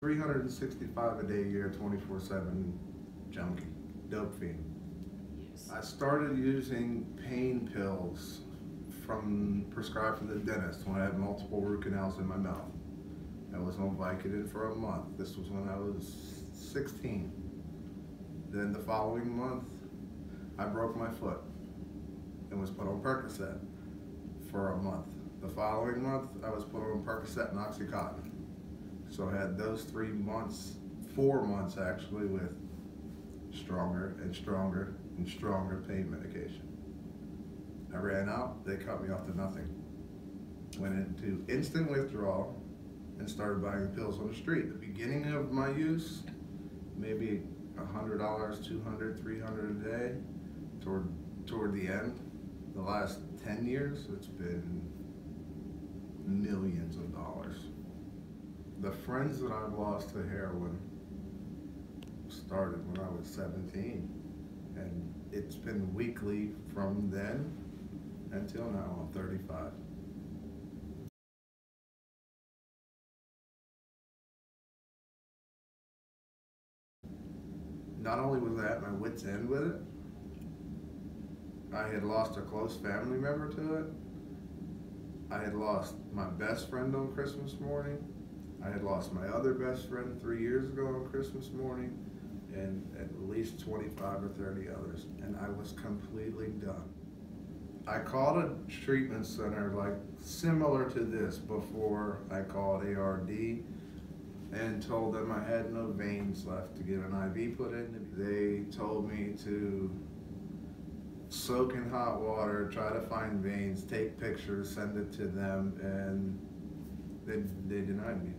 365 a day, a year, 24/7 junkie, dope fiend. Yes. I started using pain pills prescribed from the dentist when I had multiple root canals in my mouth. I was on Vicodin for a month. This was when I was 16. Then the following month, I broke my foot and was put on Percocet for a month. The following month, I was put on Percocet and Oxycontin. So I had those 3 months, 4 months actually, with stronger and stronger and stronger pain medication. I ran out, they cut me off to nothing. Went into instant withdrawal and started buying pills on the street. The beginning of my use, maybe $100, 200, 300 a day. Toward the end, the last 10 years, it's been millions of dollars. The friends that I've lost to heroin started when I was 17, and it's been weekly from then until now. I'm 35. Not only was I at my wit's end with it, I had lost a close family member to it. I had lost my best friend on Christmas morning. I had lost my other best friend 3 years ago on Christmas morning, and at least 25 or 30 others, and I was completely done. I called a treatment center like similar to this before I called ARD and told them I had no veins left to get an IV put in. They told me to soak in hot water, try to find veins, take pictures, send it to them, and they denied me.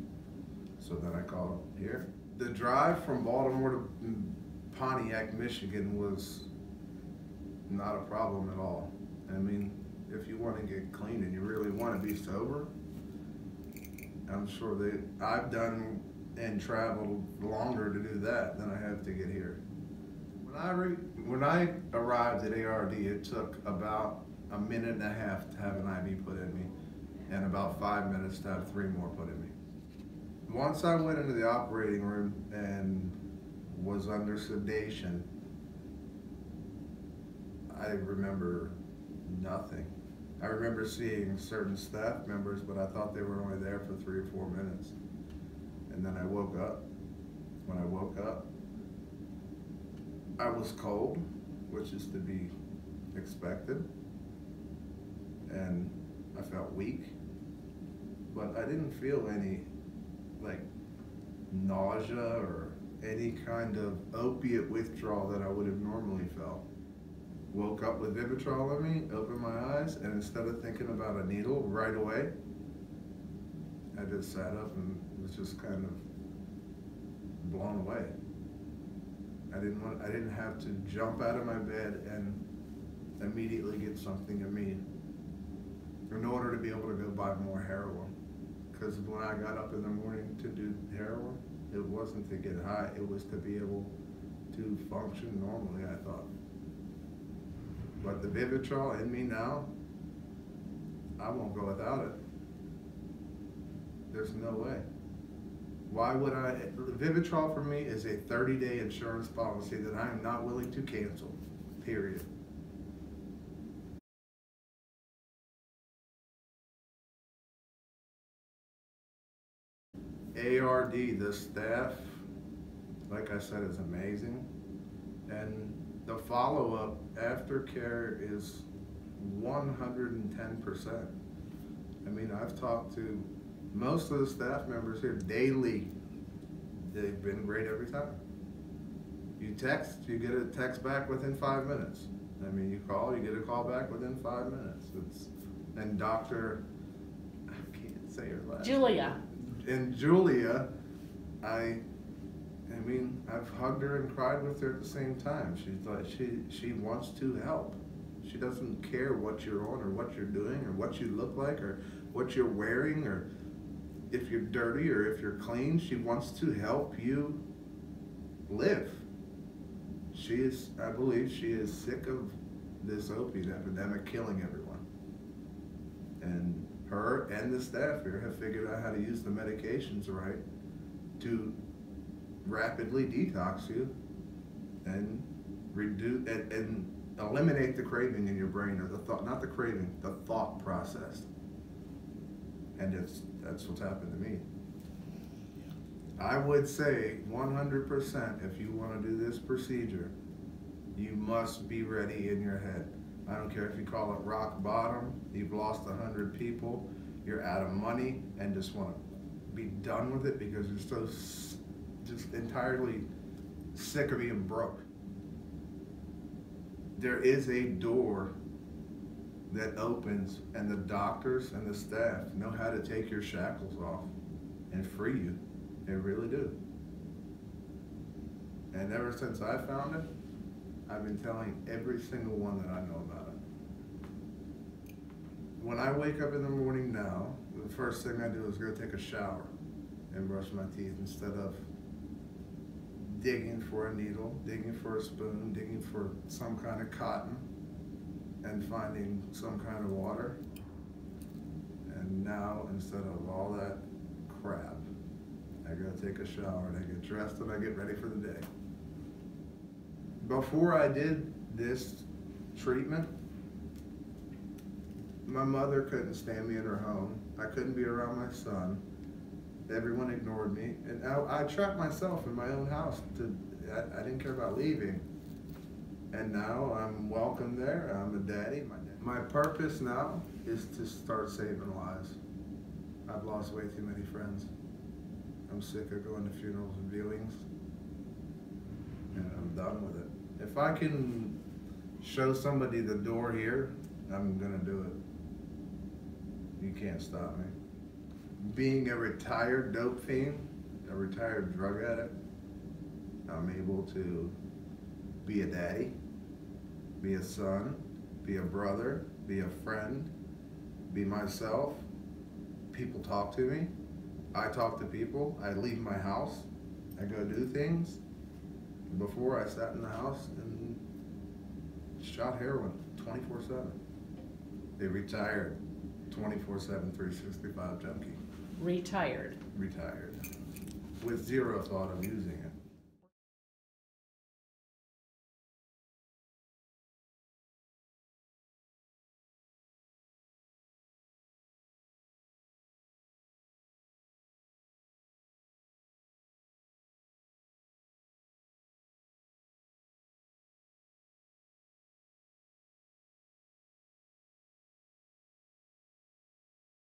So then I called here. The drive from Baltimore to Pontiac, Michigan was not a problem at all. I mean, if you want to get clean and you really want to be sober, I'm sure I've done and traveled longer to do that than I have to get here. When I arrived at ARD, it took about a minute and a half to have an IV put in me, and about 5 minutes to have 3 more put in me. Once I went into the operating room and was under sedation, I remember nothing. I remember seeing certain staff members, but I thought they were only there for 3 or 4 minutes. And then I woke up. When I woke up, I was cold, which is to be expected, and I felt weak, but I didn't feel any like nausea or any kind of opiate withdrawal that I would have normally felt. Woke up with Vivitrol in me, opened my eyes, and instead of thinking about a needle right away, I just sat up and was just kind of blown away. I didn't have to jump out of my bed and immediately get something in me in order to be able to go buy more heroin. Because when I got up in the morning to do heroin, it wasn't to get high, it was to be able to function normally, I thought. But the Vivitrol in me now, I won't go without it. There's no way. Why would I? Vivitrol for me is a 30-day insurance policy that I am not willing to cancel, period. ARD, the staff, like I said, is amazing. And the follow-up aftercare is 110%. I mean, I've talked to most of the staff members here daily. They've been great every time. You text, you get a text back within 5 minutes. I mean, you call, you get a call back within 5 minutes. And Dr. I can't say her last Julia. name. And Julia, I mean, I've hugged her and cried with her at the same time. She's like, she wants to help. She doesn't care what you're on or what you're doing or what you look like or what you're wearing or if you're dirty or if you're clean. She wants to help you live. I believe she is sick of this opiate epidemic killing everyone. And her and the staff here have figured out how to use the medications right to rapidly detox you and reduce and eliminate the craving in your brain, or the thought, not the craving, the thought process. And that's what's happened to me. I would say 100%, if you want to do this procedure, you must be ready in your head. I don't care if you call it rock bottom, you've lost 100 people, you're out of money, and just want to be done with it because you're so just entirely sick of being broke. There is a door that opens, and the doctors and the staff know how to take your shackles off and free you. They really do. And ever since I found it, I've been telling every single one that I know about it. When I wake up in the morning now, the first thing I do is go take a shower and brush my teeth instead of digging for a needle, digging for a spoon, digging for some kind of cotton, and finding some kind of water. And now, instead of all that crap, I go take a shower and I get dressed and I get ready for the day. Before I did this treatment, my mother couldn't stand me in her home. I couldn't be around my son. Everyone ignored me. And I trapped myself in my own house. I didn't care about leaving. And now I'm welcome there. I'm a daddy. My purpose now is to start saving lives. I've lost way too many friends. I'm sick of going to funerals and viewings. And I'm done with it. If I can show somebody the door here, I'm gonna do it. You can't stop me. Being a retired dope fiend, a retired drug addict, I'm able to be a daddy, be a son, be a brother, be a friend, be myself. People talk to me. I talk to people. I leave my house. I go do things. Before, I sat in the house and shot heroin 24/7. They retired 24/7, 365 junkie. Retired. Retired. With zero thought of using it.